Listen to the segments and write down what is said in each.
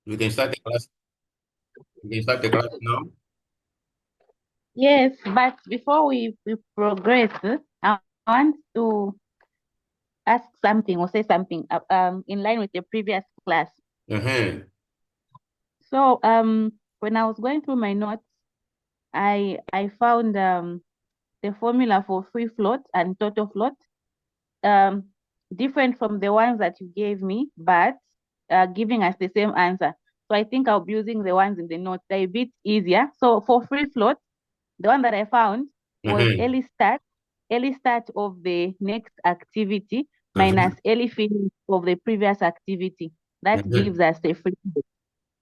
We can start the class. We can start the class now. Yes, but before we progress, I want to ask something or say something in line with the previous class. Uh-huh. So when I was going through my notes, I found the formula for free float and total float um different from the ones that you gave me, but giving us the same answer. So I think I'll be using the ones in the notes. They're a bit easier. So for free float, the one that I found was Uh-huh. early start of the next activity minus Uh-huh. early finish of the previous activity. That Uh-huh. gives us a free float.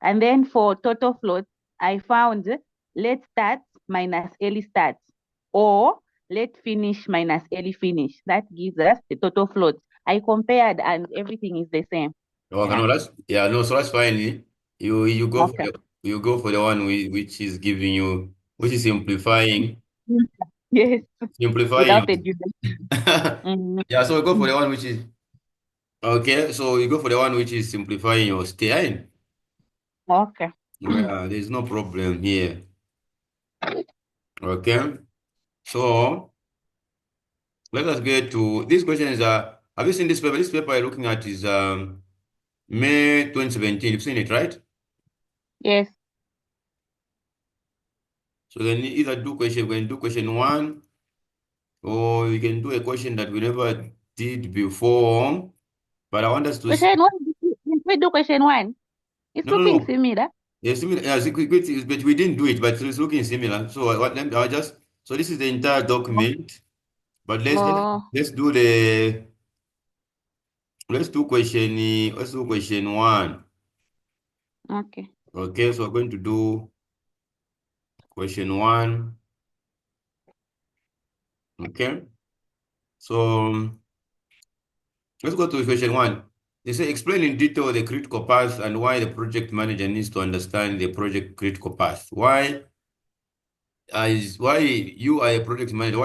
And then for total float, I found late start minus early start or late finish minus early finish. That gives us the total float. I compared and everything is the same. Okay, Yeah. no, so that's fine. You go for Okay. the one which is giving you, which is simplifying. Yes. Simplifying. Without the duration. Mhm. Yeah, so we go for the one which is okay, so you go for the one which is simplifying your stay. Okay. Yeah, there's no problem here. Okay. So let us get to these questions are have you seen this paper? This paper you're looking at is May 2017. You've seen it, right? Yes. So then either we can do question one, or we can do a question that we never did before. But I want us to see. Question one, did we do question one? It's No, no, looking no. similar. Yeah, similar. Yeah, but we didn't do it, but it's looking similar. So I just so this is the entire document. But Oh, let's do the let's do question one. okay. Okay, so we're going to do question one. Okay, so let's go to question one. They say explain in detail the critical path and why the project manager needs to understand the project critical path. Why you are a project manager?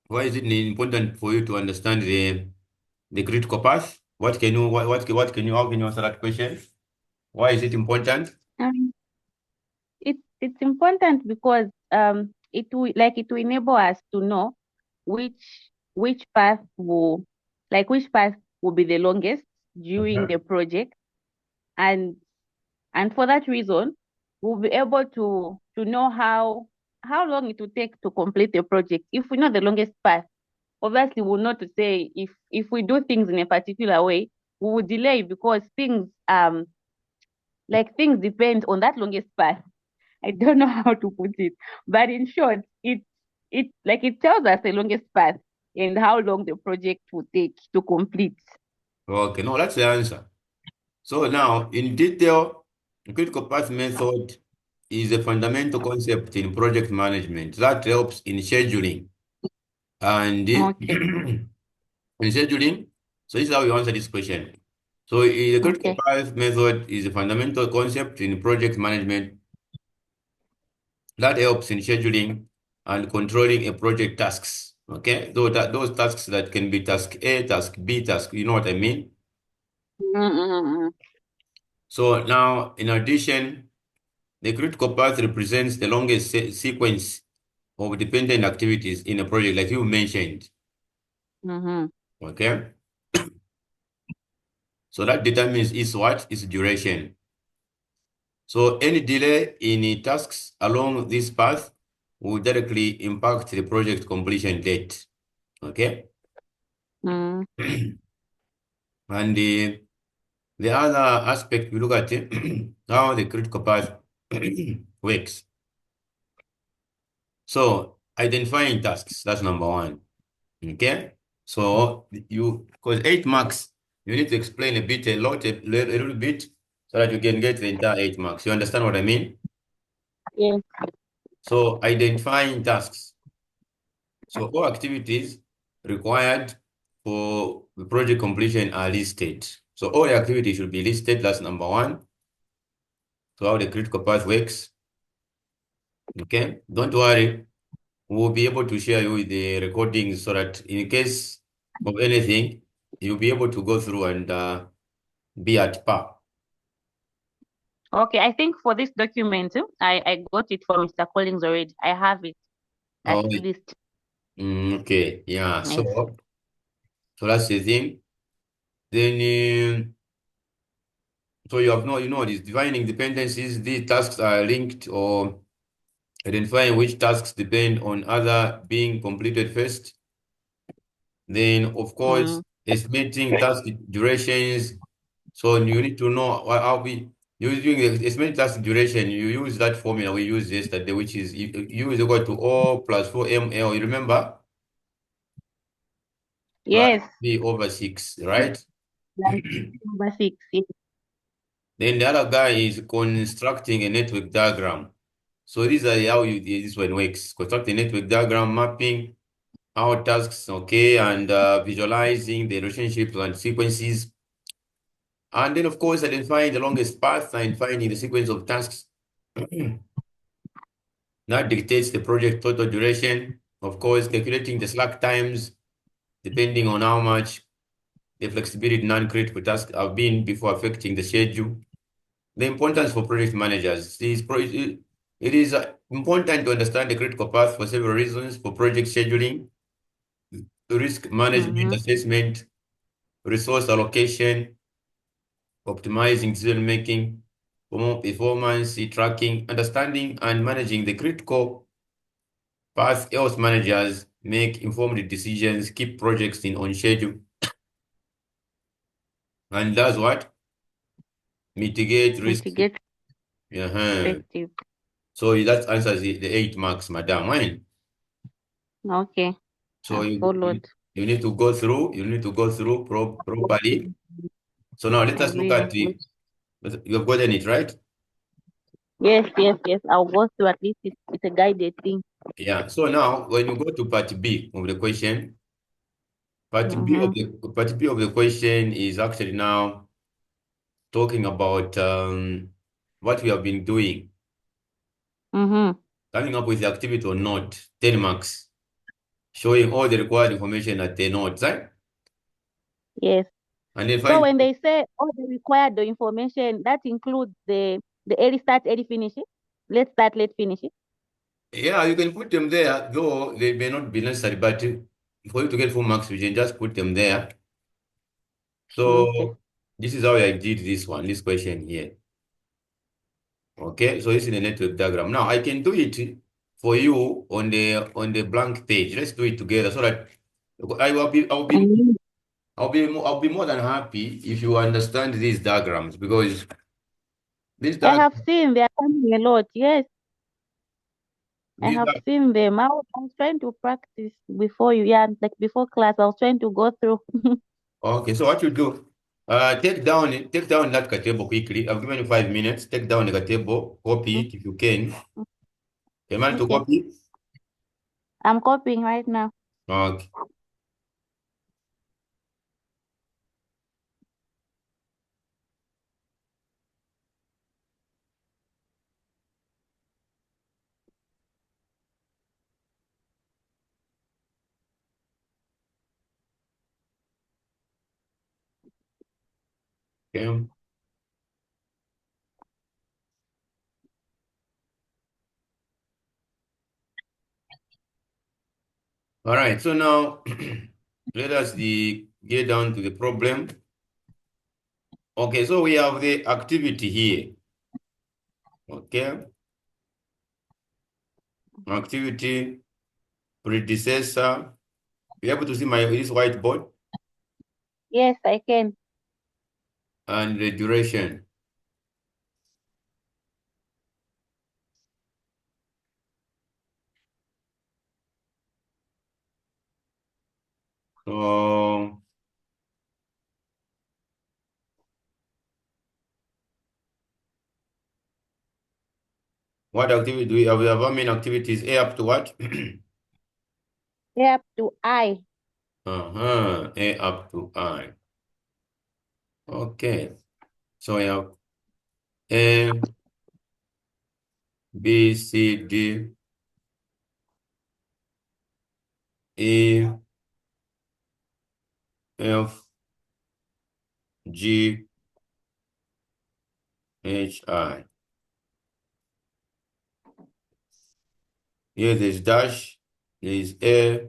Why is it important for you to understand the critical path? What can you how can you answer that question? Why is it important? Um, it's important because it will enable us to know which path will which path will be the longest during Okay. the project, and for that reason we'll be able to know how long it will take to complete the project. If we know the longest path, obviously we'll know to say if we do things in a particular way, we will delay because things depend on that longest path. I don't know how to put it, but in short, it tells us the longest path and how long the project will take to complete. Okay, no, that's the answer. So now, in detail, the critical path method is a fundamental concept in project management that helps in scheduling. And Okay, in scheduling, so this is how you answer this question. So the critical okay, path method is a fundamental concept in project management that helps in scheduling and controlling a project tasks. Okay, those tasks that can be task A, task B, task, you know what I mean? mm-mm. So now, in addition, the critical path represents the longest sequence of dependent activities in a project, like you mentioned. Mm-hmm. Okay, so that determines its what? Its duration. So any delay in tasks along this path will directly impact the project completion date. Okay, Mm, and the other aspect we look at how the critical path works. So identifying tasks, that's number one. Okay. So because 8 marks, you need to explain a little bit so that you can get the entire 8 marks. You understand what I mean? yes. So identifying tasks. So all activities required for the project completion are listed. So all the activities should be listed. That's number one. So how the critical path works. Okay. Don't worry. We'll be able to share you with the recordings so that in case of anything, you'll be able to go through and be at par. Okay, I think for this document, I got it from Mr. Collins already. I have it at Oh, least. okay, yeah. Yes. So that's the thing. Then, so you have no, this defining dependencies. These tasks are linked or identifying which tasks depend on other being completed first. Then, of course, Mm, estimating task durations. So you need to know how we using the estimated task duration. You use that formula we used yesterday, which is U is equal to O plus 4 ML. You remember? Plus yes. B over 6, right? Like number six. Yes. Then the other guy is constructing a network diagram. So these are how this one works. Construct a network diagram, mapping our tasks, okay, and visualizing the relationships and sequences. And then, of course, identifying the longest path and finding the sequence of tasks. That dictates the project total duration. Of course, calculating the slack times depending on how much the flexibility non-critical tasks have been before affecting the schedule. The importance for project managers is it is important to understand the critical path for several reasons: for project scheduling, risk management Mm-hmm. assessment, resource allocation, optimizing decision making, performance tracking, understanding and managing the critical path helps managers make informed decisions, keep projects on schedule, and that's what mitigate risk. Mitigate Uh-huh. effective. So that answers the 8 marks, madam. Right? Okay. So I've followed. you need to go through, properly. So now let I us look at will. you have gotten it, right? Yes, yes, yes. I'll go through at least it's a guided thing. Yeah. So now when you go to part B of the question, Mm-hmm. part B of the question is actually now talking about what we have been doing, Mm-hmm. coming up with the activity or not, 10 marks, showing all the required information at the notes, right? Yes. And then So find, when they say all the required the information, that includes the early start, early finish it. Let's start, let's finish it. yeah, you can put them there, though they may not be necessary, but for you to get full marks, you can just put them there. Okay. So this is how I did this question here. Okay, so this is the network diagram. Now I can do it for you on the blank page. Let's do it together so that Mhm. I'll be more than happy if you understand these diagrams because these I diagrams have seen they are coming a lot. Yes, I these have are seen them. I was trying to practice before you, yeah, like before class. I was trying to go through. okay. So what you do? Take down that table quickly. I've given you 5 minutes. Take down the table, copy it if you can. You manage to Okay, copy? I'm copying right now. Okay. Okay. All right. So now let us get down to the problem. Okay. So we have the activity here. Okay. Activity predecessor. Be able to see my this whiteboard Yes, I can. and the duration. So what activity do we have? We have how many activities? A up to what? Up to I. Uh-huh. A up to I. Okay. So we have A, B, C, D, E, F, G, HI. Here there's dash, there's A,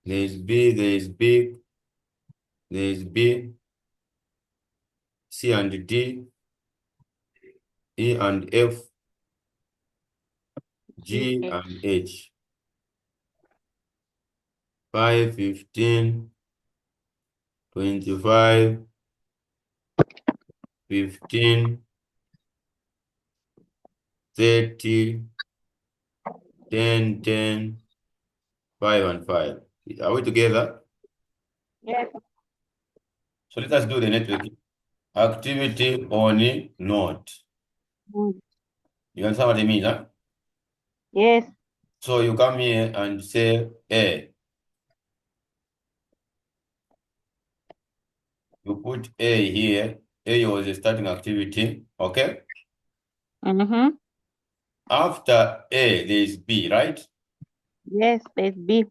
there's B, there's B, there's B, C and D, E and F, G GH. and H. 5, 15, 25, 15, 30, 10, 10, 5 and 5. Are we together? Yes. So let us do the network activity on node. Mm. You understand what I mean, huh? Yes. So you come here and say A. You put A here. A was a starting activity, okay? Mm-hmm. After A, there is B, right? Yes, there's B.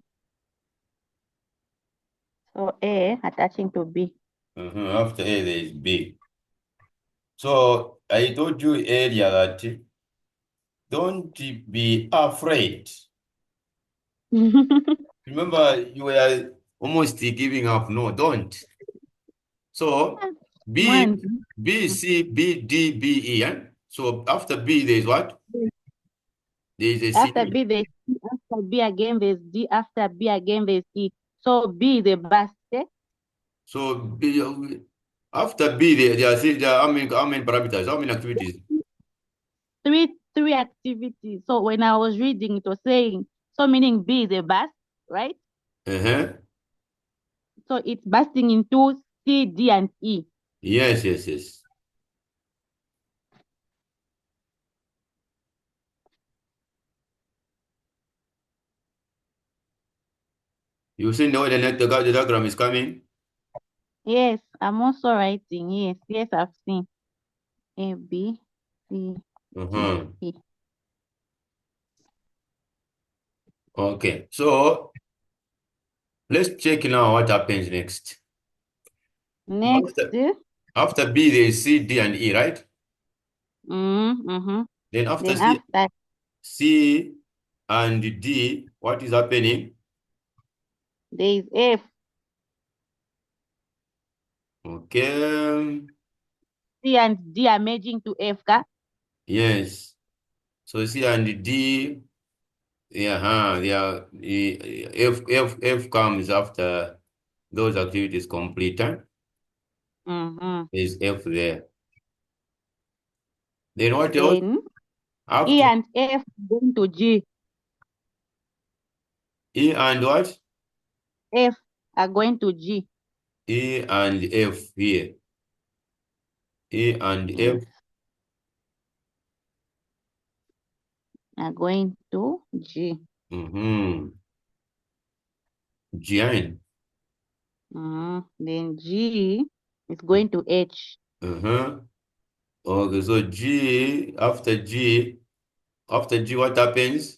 So A attaching to B. After A, there is B. So I told you earlier that don't be afraid. Remember, you were almost giving up. No, don't. So B, One. B, C, B, D, B, E. Eh? So after B, there is what? There is a After C. B, there's C. After B again, there's D. After B again, there's E. So B, the basket. So B, after B, there are how many parameters, how many activities? Three activities. So when I was reading, it was saying, so meaning B is a bus, right? Uh-huh. So it's busting into C, D, and E. Yes, yes, yes. You see the way the diagram is coming? Yes, I'm also writing. Yes, yes, I've seen. A, B, C, D, Uh-huh. E. Okay. So let's check now what happens next. Next, After B, there is C, D, and E, right? mm-hmm. Then after Then after C and D, what is happening? there is F, Okay. C and D are merging to F, ka? Yes. So C and D, yeah, F comes after those activities complete. Huh? Mm-hmm. There's F there. Then what else? Then E After and F going to G. E and what? F are going to G. E and F here. E and Yes, F. are going to G. Mm-hmm. Giant. Then G is going to H. Uh-huh. Okay, so after G, what happens?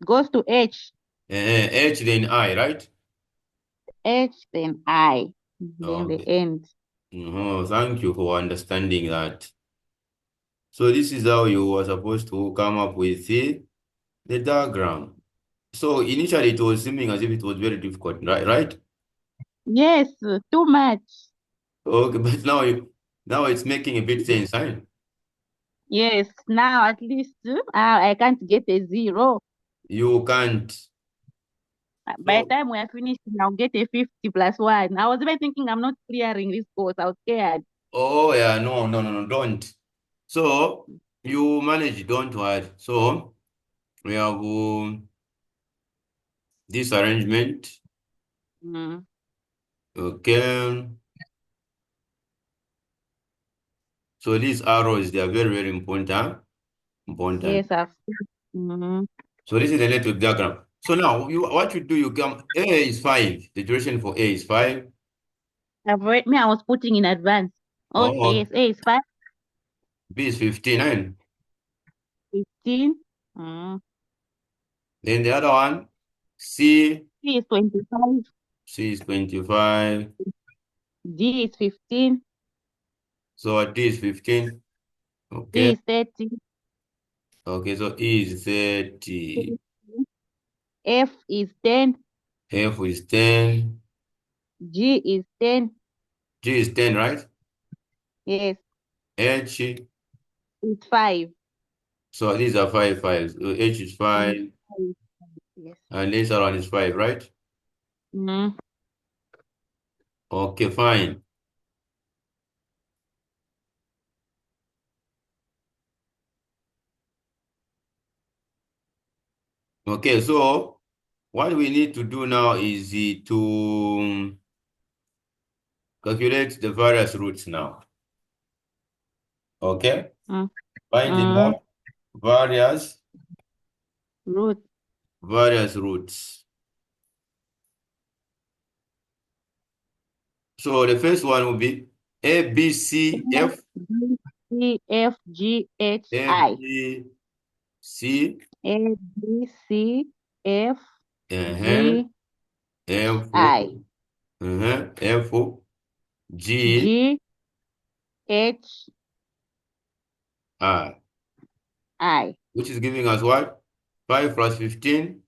Goes to H. H, then I, right? H, then I. Then the Okay. end. Thank you for understanding that. So this is how you were supposed to come up with the diagram. So initially it was seeming as if it was very difficult, right? Right? Yes, too much. Okay, but now it's making a bit sense, huh? Yes, now at least I can't get a zero. You can't. By the So, time we are finished, I'll get a 50 plus one. I was even thinking I'm not clearing this course. I was scared. oh yeah, no, no, no, no, don't. So you manage, don't worry. So we have this arrangement. Mm. Okay. So these arrows, they are very, very important. Huh? Important. Yes, I've seen. Mm-hmm. So this is the network diagram. So now what you do, you come, A is 5. The duration for A is 5. I was putting in advance. Okay, Oh, yes, A is 5, B is 15. And 15. Mm. then the other one, C, C is 25. C is 25. D is 15. So D is 15. D Okay. is 30. Okay, so E is 30. F is 10. F is 10. G is 10. G is 10, right? Yes, H. it's 5. So these are five fives. So H is 5. Mm, yes. And this one is 5, right? Mm. Okay, fine. Okay, so what we need to do now is to calculate the various roots now. Okay? Mm. Finding Mm. what? Various Root. roots. So the first one will be A, B, C, F. B, C, F, G, H, A, I. B, C, A, B, C, F, uh-huh, G, F, I. F, G, G, H, I. I. Which is giving us what? 5 plus 15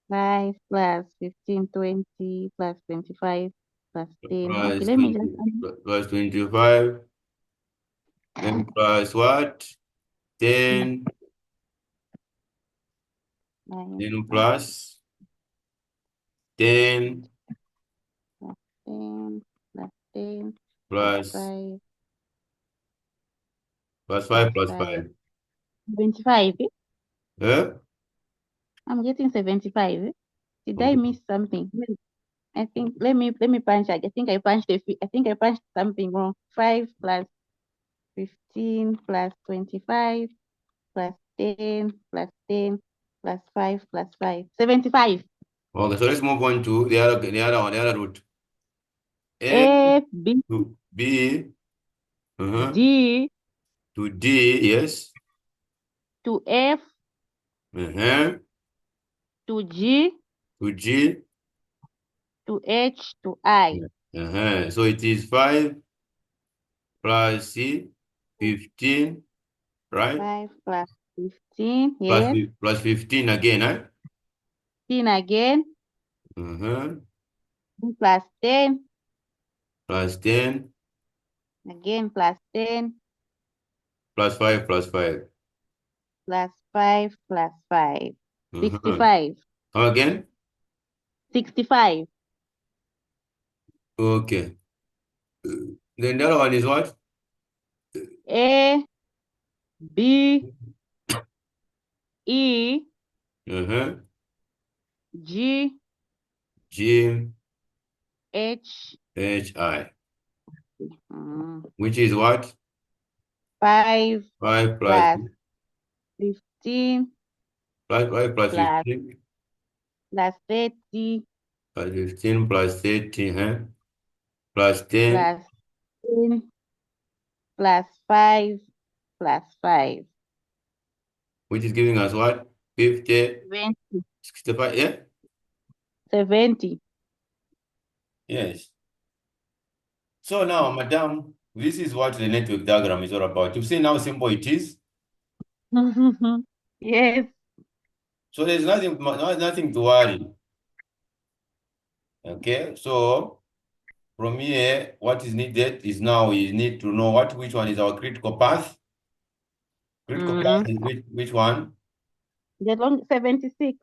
5 plus 15, 20 plus 25 plus 10. Okay, plus let me just 20 plus 25 and plus what? 10, 9 10 plus plus 10 10 plus 10 plus plus 5 plus plus 5 plus 5. 5. 75. Eh? Eh? I'm getting 75. Eh? Did I Okay. miss something? Wait, I think let me punch. I think I punched I think I punched something wrong. 5 plus 15 plus 25 plus 10 plus 10 plus 5 plus 5. 75. Okay, so let's move on to the other one, the other root. A A, B, to B, D to D, yes. to F Uh-huh. to G To G. to H to I. Uh-huh. So it is 5 plus C, 15, right? 5 plus 15, Plus, yes. plus 15 again, eh? 15 again. Uh-huh. Plus 10 Plus 10, again. Plus 10 plus 5, plus 5. plus 5 plus 5. Uh-huh. 65. Come again? 65. Okay. Then the other one is what? A, B, E, Uh-huh. G, G, H, H, I. mm, Which is what? 5 5 plus, plus 15 plus 5 plus plus 15. plus 30 Plus 15 plus 30, huh? Plus 10, plus 10 plus 5 plus 5. which is giving us what? 50, 20. 65, yeah? 70. Yes. So now, madam, this is what the network diagram is all about. You see how simple it is? Yes. So there's nothing to worry. Okay, so from here, what is needed is now you need to know which one is our critical path. Critical path Mm. is which one? The long 76.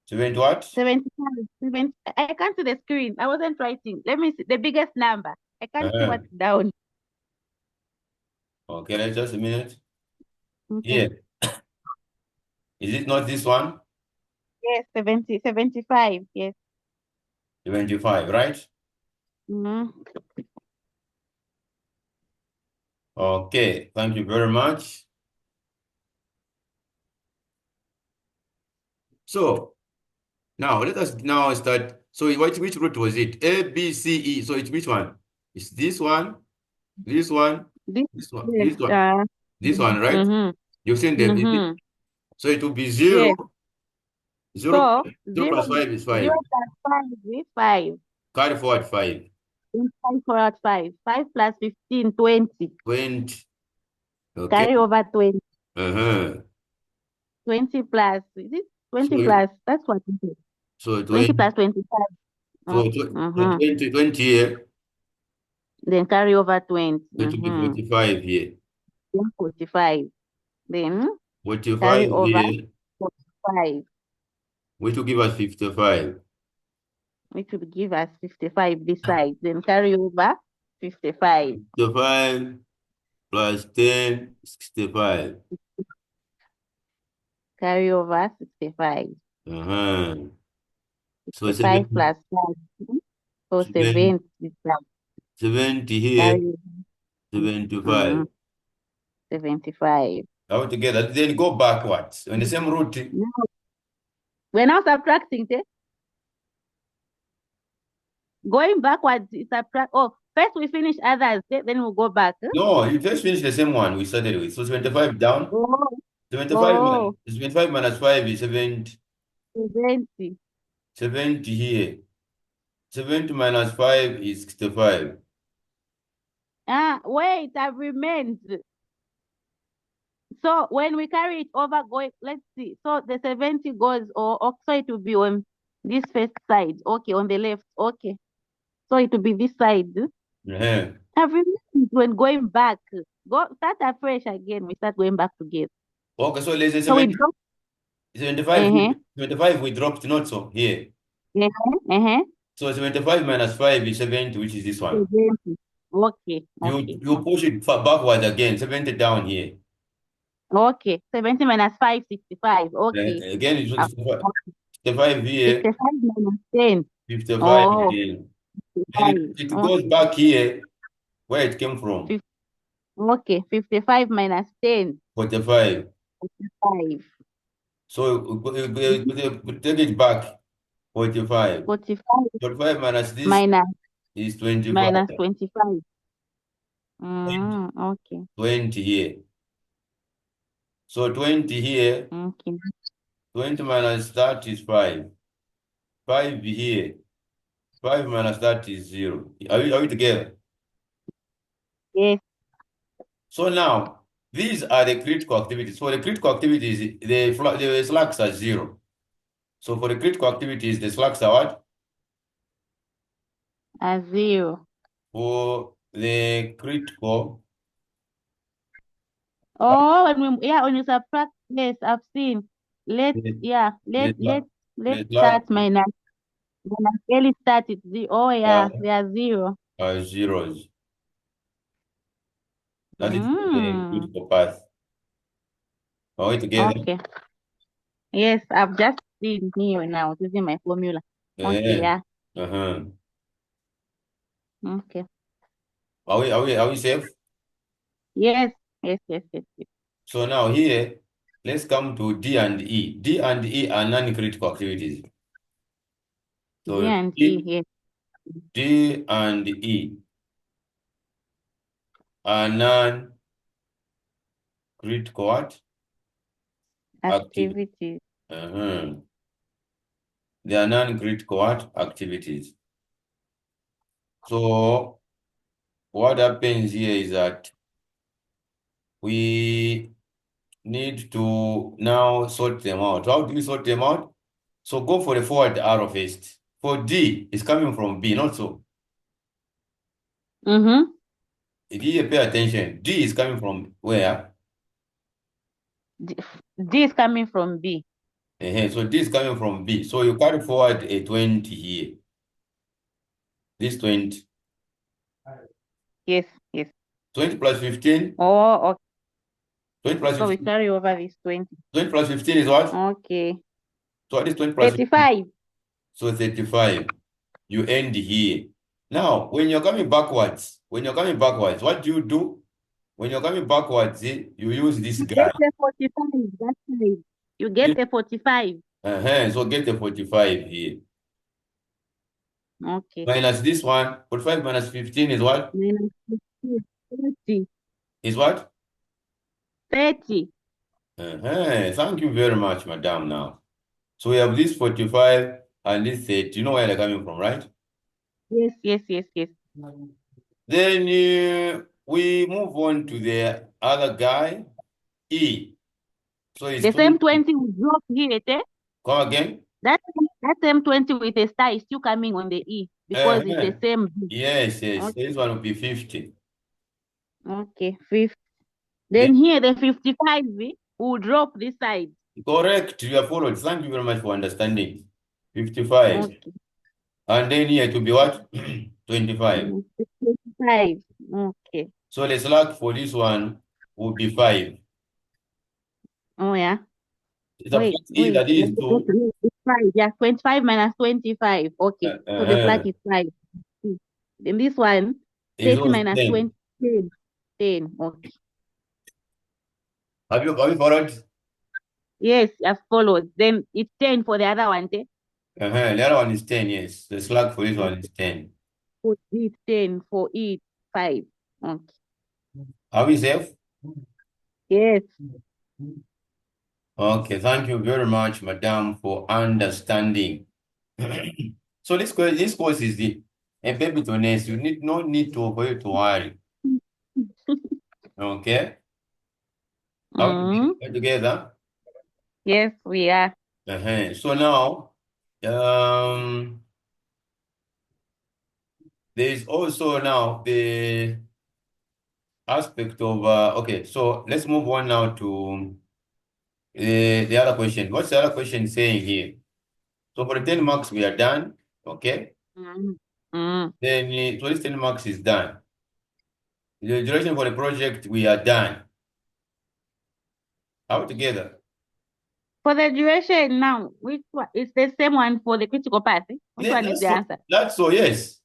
70 what? 75. 70. I can't see the screen. I wasn't writing. Let me see the biggest number. I can't see Uh-huh. what's down. Okay, let's just a minute. Okay. Here, is it not this one? Yes, 70, 75. Yes. 75, right? Mm. Okay, thank you very much. So now let us now start. So which route was it? A, B, C, E. So it's which one? It's this one, this one, This, this one, yes. this one, right? Mm-hmm. You've seen them. Mm-hmm. So it will be Yes. 0, 0, So 0 0, plus 5 is 5. 0 plus 5 is 5. Carry forward 5. Then 5 forward 5. 5 plus 15, 20. 20. Okay. Carry over 20. Uh-huh. 20 plus, is it 20 So, plus? That's what it is. so 20 20, plus 25. so, Mm-hmm. 20 here, Then carry over 20. it will be Mm-hmm. 45 here. Then 45. Then 45 carry over here, 45, which will give us 55. which will give us 55 this side. Then carry over 55. 55 plus 10, 65. Carry over 65. Uh-huh. So 65 7, plus 5. So 7, 70 this side. 70 here, Carry over 75. 75. All together. Then go backwards. On the same route. Now, we're now subtracting. Going backwards is subtract. Oh, first we finish others, then we'll go back. No, you just finish the same one we started with. So 75 down. Oh, 75, oh, 75 minus 5 is 70. 70. 70 here. 70 minus 5 is 65. Ah, wait, I've remained. So when we carry it over, going, let's see. So the 70 goes, so it will be on this first side. Okay, on the left. Okay. So it will be this side. Uh-huh. I've remained when going back. Go start afresh again. We start going back together. Okay, so let's say So we 70, drop. 75, Uh-huh. 75 we dropped not so here. Uh-huh. Uh-huh. So 75 minus 5 is 70, which is this one. 70. Okay. You Okay. you push it backwards again, 70 down here. Okay. 70 minus 5, 65. Then Okay. again, it's Uh, 65 here, 65 minus 10. 55 Oh, again. Then 55. it goes back here where it came from, Okay. 55 minus 10. 45. 45. So we take it back, 45. 45 45 minus this minus is 25. minus 25. 20, Okay. 20 here. So 20 here, Okay. 20 minus that is 5. 5 here. 5 minus that is 0. Are we together? Yes. So now, these are the critical activities. For the critical activities, the slacks are 0. So for the critical activities, the slacks are what? A 0. For the critical, Oh, when you subtract, yes, I've seen. Let the, yeah, the, let's the slack start minus early start it. Oh are, yeah, they are 0. are zeros. That is the Mm. critical path. Are we together? Okay. Yes, I've just seen here now using my formula. Okay, Yeah. yeah. Uh-huh. Okay. Are we safe? Yes, yes. So now here, let's come to D and E. D and E are non-critical activities. D So and E, yes. D and E are non-critical what? Activities. Activities. Uh-huh. They are non-critical what? Activities. So what happens here is that we need to now sort them out. How do we sort them out? So go for the forward arrow first. For D, it's coming from B, not so. Mm-hmm. Here, pay attention. D is coming from where? D is coming from B. So D is coming from B. So you carry forward a 20 here. This 20. Yes. 20 plus 15. Oh, okay. 20 plus So we 15. carry over this 20. 20 plus 15 is what? Okay. So what is 20 plus 15? 35. So 35. You end here. Now, when you're coming backwards, what do you do? When you're coming backwards, you use this You guy. get the 45. That's right. You get the 45. So get the 45 here. Okay. Minus this one. 45 minus 15 is what? Minus 15, 30. Is what? 30. Thank you very much, madam, now. So we have this 45 and this 30. You know where they're coming from, right? Yes. Then we move on to the other guy, E. So it's The same 20 we drop here, eh? come again? That same 20 with a star is still coming on the E because it's the same B. Yes, yes. Okay, This one will be 50. okay, 50. Then, Then here the 55 will drop this side. correct, you are followed. Thank you very much for understanding. 55. Okay. And then here to be what? 25. 55. Okay. So the slack for this one will be 5. Oh yeah. Subtract E, that is Let's 2. it's 5. Yeah, 25 minus 25. Okay. So the slack Uh-huh. is 5. Then this one, Is 30 also minus 10. 20, 10. 10. Okay. Have you followed? Yes, I've followed. Then it's 10 for the other one. The other one is 10, yes. The slack for this one is 10. Put it 10 for it 5. Okay. Are we safe? Yes. Okay, thank you very much, madam, for understanding. So this course is the a baby to nest. You need no need for you to worry. Okay? Are Mm. we together? Yes, we are. So now, there is also now the aspect of okay. So let's move on now to the other question. What's the other question saying here? So for the 10 marks, we are done. Okay. Mm. Mm. Then so this 10 marks is done. The duration for the project, we are done. All together. For the duration now, which one is the same one for the critical path? Which one is That's the so, answer? that's so, yes.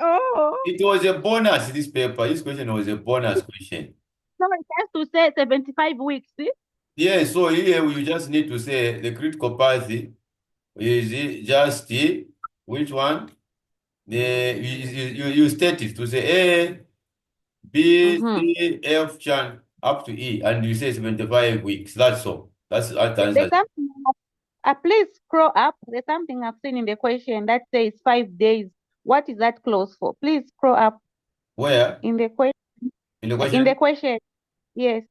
Oh, It was a bonus, this paper. This question was a bonus question. so it has to say 75 weeks. Yeah, so here we just need to say the critical path is just which one? You state it to say A, B, Mm-hmm. C, F, chan, up to E, and you say 75 weeks. That's all. That's the There's answer. something, please scroll up. There's something I've seen in the question that says 5 days. What is that close for? Please scroll up Where? in the question. In the In the question? question, yes.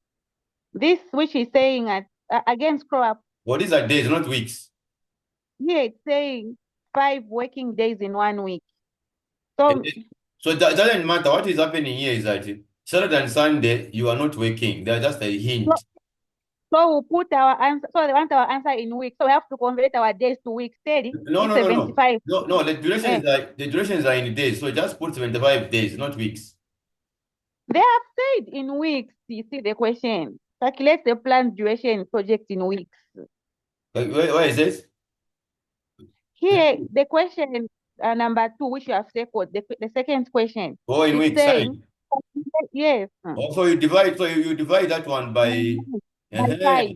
This which is saying at again scroll up. What is are days, not weeks? Here it's saying 5 working days in 1 week. Eh, So eh, So that doesn't matter. What is happening here is that Saturday and Sunday, you are not working. They're just a so, hint. so we'll put our answer. So they want our answer in weeks. So we have to convert our days to weeks. Steady. No, It's no, no, no. 75. No, no, Eh. the durations are in days. So just put 75 days, not weeks. They have said in weeks. You see the question. Calculate the planned duration project in weeks. Where is this? Here, the question number 2, which you have circled, the second question, Oh, in it's weeks, saying, sign. yes, Also, you divide that one by, by uh 5.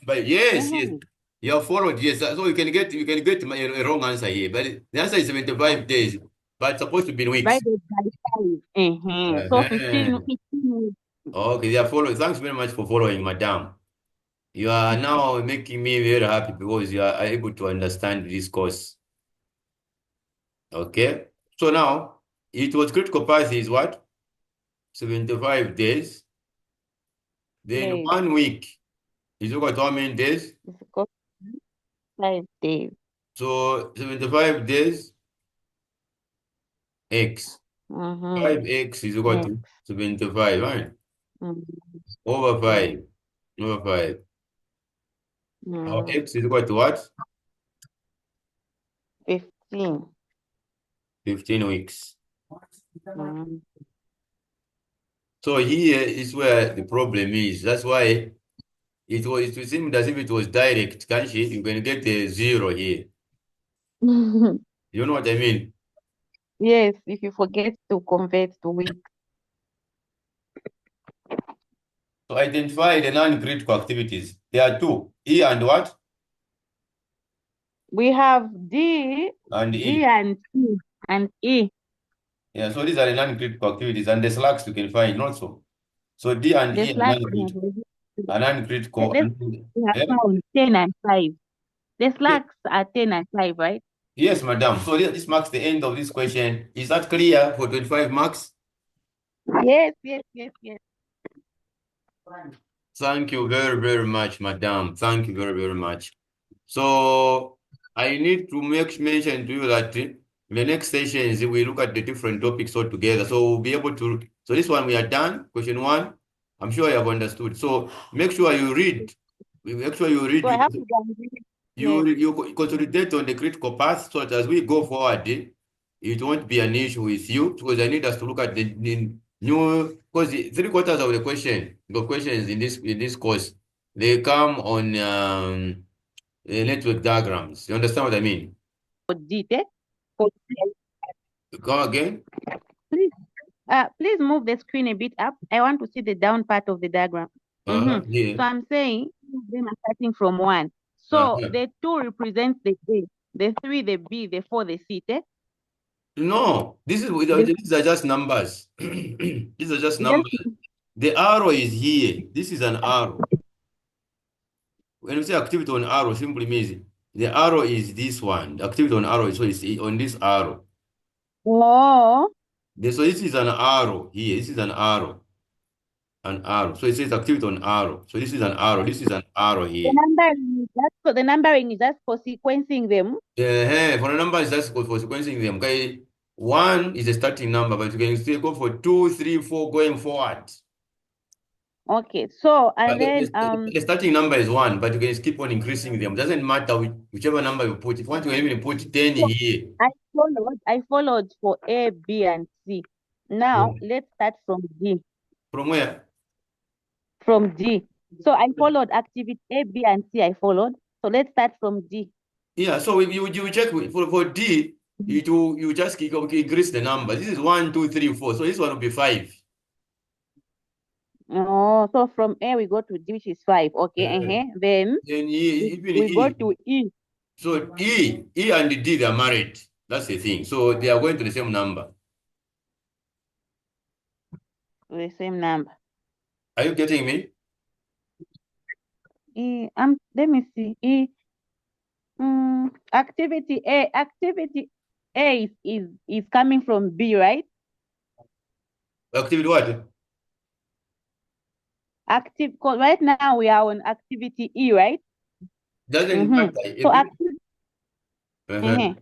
by yes, yes. Mhm. You are followed, yes. So you can get a wrong answer here, but the answer is 75 days, but it's supposed to be in weeks. Divided by 5. So 15, Uh-huh. 15 weeks. Okay, they are following. Thanks very much for following, madam. You are now making me very happy because you are able to understand this course. Okay. So now it was critical path is what? 75 days. Then Days. 1 week is equal to how many days? It's got 5 days. So 75 days x. Mm-hmm. 5x is equal Yeah. to 75, right? Mm-hmm. Over Yeah. 5. Over 5. Our Mm. x is equal to what? 15. 15 weeks. Mm. So here is where the problem is. That's why it seemed as if it was direct, can't you? You can get a 0 here. You know what I mean? Yes, if you forget to convert to weeks. So identify the non-critical activities. There are two, E and what? We have D, And D E. and E and E. Yeah, so these are the non-critical activities and the slacks you can find also. So D and The E slack we have are non-critical. this we have Yeah, found 10 and 5. The slacks are 10 and 5, right? Yes, madam. So this marks the end of this question. Is that clear for 25 marks? Yes, yes, yes, yes. Thank you very, very much, madam. Thank you very, very much. So I need to mention to you that the next sessions we look at the different topics all together. So we'll be able to. So this one we are done. Question 1. I'm sure you have understood. So make sure you read. Make sure you read. So I have to go and read it. Yes. You consolidate on the critical path so that as we go forward, it won't be an issue with you because I need us to look at the new because 3/4 of the questions in this course they come on network diagrams. You understand what I mean? For detail. For Come again? please, please move the screen a bit up. I want to see the down part of the diagram. Yeah. So I'm saying them are starting from 1. So Uh-huh. the 2 represents the A, the 3 the B, the 4 the C. No, these are just numbers. These are just Yes. numbers. The arrow is here. This is an arrow. When we say activity on arrow, simply means the arrow is this one. The activity on arrow, so it's on this arrow. Oh. So this is an arrow here. This is an arrow. An arrow. So it says activity on arrow. So this is an arrow. This is an arrow here. The numbering is just for sequencing them. For the number is just for sequencing them. Okay. 1 is a starting number, but you can still go for 2, 3, 4 going forward. Okay, so But and then the starting number is 1, but you can keep on increasing them. Doesn't matter whichever number you put. If you want to even put 10 so here. I followed for A, B, and C. Now let's start from D. From where? From D. So I followed activity A, B, and C. I followed. So let's start from D. Yeah, so if you check for D, you just increase the number. This is 1, 2, 3, 4. So this one will be 5. Oh, so from A we go to D, which is 5. Okay, Then Then even we go E. to E. So E and D they are married. That's the thing. So they are going to the same number. The same number. Are you getting me? E. Let me see. E. Activity A is coming from B, right? Activity what? Cause right now we are on activity E, right? Doesn't matter. So Uh-huh.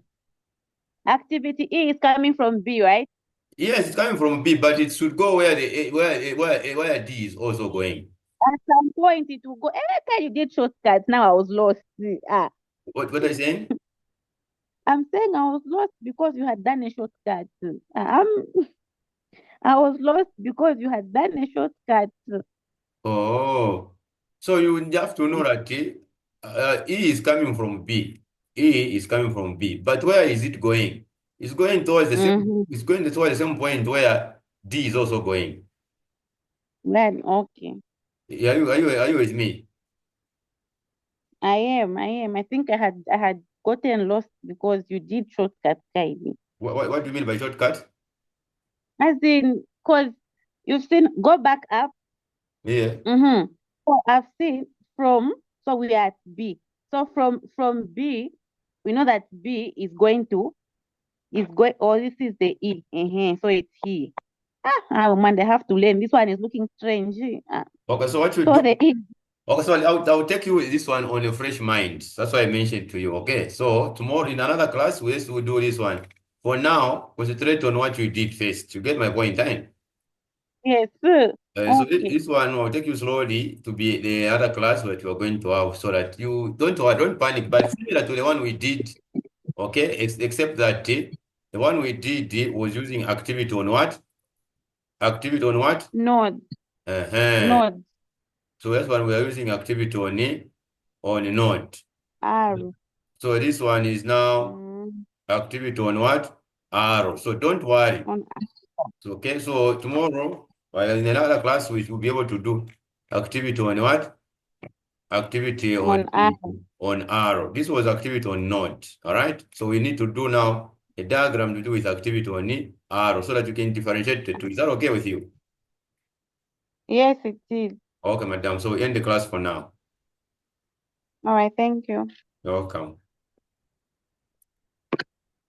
activity E is coming from B, right? Yes, it's coming from B, but it should go where where D is also going. At some point it will go. Every time you did shortcuts, now I was lost. What are you saying? I'm saying I was lost because you had done a shortcut. I was lost because you had done a shortcut. Oh, so you have to know that E is coming from B. E is coming from B. But where is it going? It's going towards the same. It's going towards the same point where D is also going. Well, okay. Are you with me? I am. I think I had gotten lost because you did shortcut guiding. What do you mean by shortcut? As in, because you've seen, go back up. Yeah. So I've seen so we are at B. So from B, we know that B is going, this is the E. So it's E. Oh man, they have to learn. This one is looking strange. Okay, so what you So do? the E. Okay, so I'll take you with this one on a fresh mind. That's why I mentioned to you. Okay, so tomorrow in another class, we'll do this one. For now, concentrate on what you did first. You get my point, eh? Yes. So Okay. this one will take you slowly to be the other class that you are going to have, so that you don't panic. But similar to the one we did, okay, except that the one we did was using activity on what? Activity on what? Node. Node. So that's one we are using activity on node. Arrow. So this one is now activity on what? Arrow. So don't worry. Okay, so tomorrow, while in another class, we will be able to do activity on what? Activity on arrow. This was activity on node. All right. So we need to do now a diagram to do with activity on arrow so that you can differentiate the two. Is that okay with you? Yes, it is. Okay, madam. So we end the class for now. All right. Thank you. You're welcome.